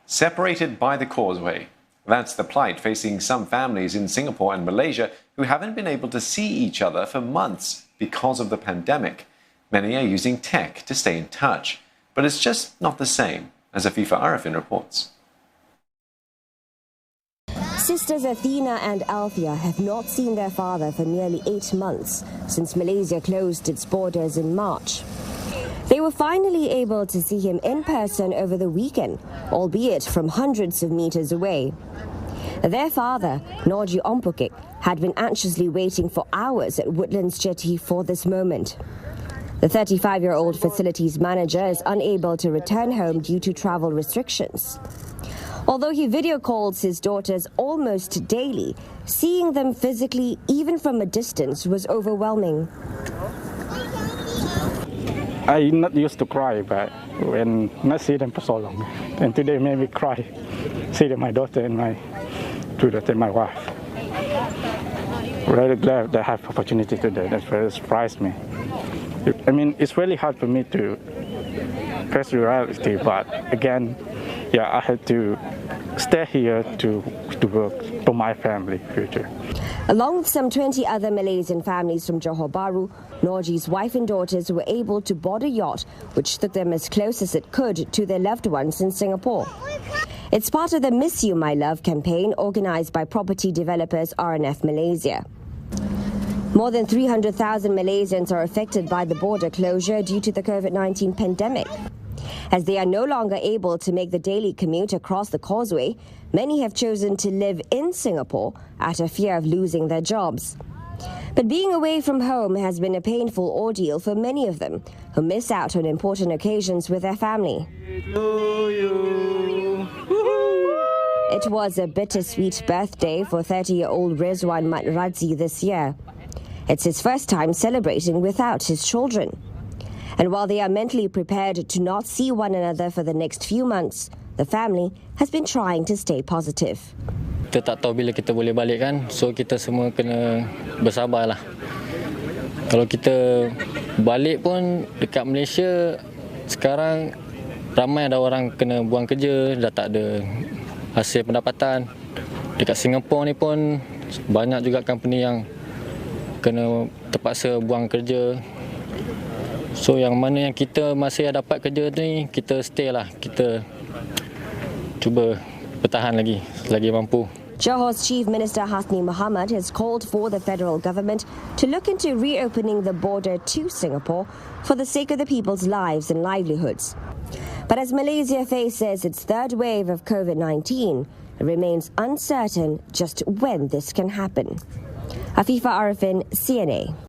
separated by the Causeway. That's the plight facing some families in Singapore and Malaysia who haven't been able to see each other for months because of the pandemic. Many are using tech to stay in touch, but it's just not the same, as Afifa Arifin reports. Sisters Athena and Althea have not seen their father for nearly 8 months since Malaysia closed its borders in March. They were finally able to see him in person over the weekend, albeit from hundreds of meters away. Their father, Norji Ompukik, had been anxiously waiting for hours at Woodlands Jetty for this moment. The 35-year-old facilities manager is unable to return home due to travel restrictions. Although he video calls his daughters almost daily, seeing them physically, even from a distance, was overwhelming. I'm not used to cry, but when I see them for so long, and today made me cry, see my daughter and my two daughters and my wife. Really glad that I have opportunity today. That's really surprised me. I mean, it's really hard for me to face reality, but again, yeah, I had to stay here to work for my family future. Along with some 20 other Malaysian families from Johor Bahru, Norji's wife and daughters were able to board a yacht which took them as close as it could to their loved ones in Singapore. It's part of the Miss You My Love campaign organised by property developers RNF Malaysia. More than 300,000 Malaysians are affected by the border closure due to the COVID-19 pandemic. As they are no longer able to make the daily commute across the Causeway, many have chosen to live in Singapore out of fear of losing their jobs. But being away from home has been a painful ordeal for many of them, who miss out on important occasions with their family. It was a bittersweet birthday for 30-year-old Rizwan Mat Radzi this year. It's his first time celebrating without his children. And while they are mentally prepared to not see one another for the next few months, the family has been trying to stay positive. Kita tak tahu bila kita boleh balik kan, so kita semua kena bersabarlah. Kalau kita balik pun dekat Malaysia, sekarang ramai ada orang kena buang kerja, dah tak ada hasil pendapatan. Dekat Singapura ni pun banyak juga company yang kena terpaksa buang kerja. So yang mana yang kita masih dapat kerja ni, kita stay lah. Kita cuba bertahan lagi, selagi mampu. Johor's Chief Minister Hasni Mohamad has called for the federal government to look into reopening the border to Singapore for the sake of the people's lives and livelihoods. But as Malaysia faces its third wave of COVID-19, it remains uncertain just when this can happen. Afifa Arifin, CNA.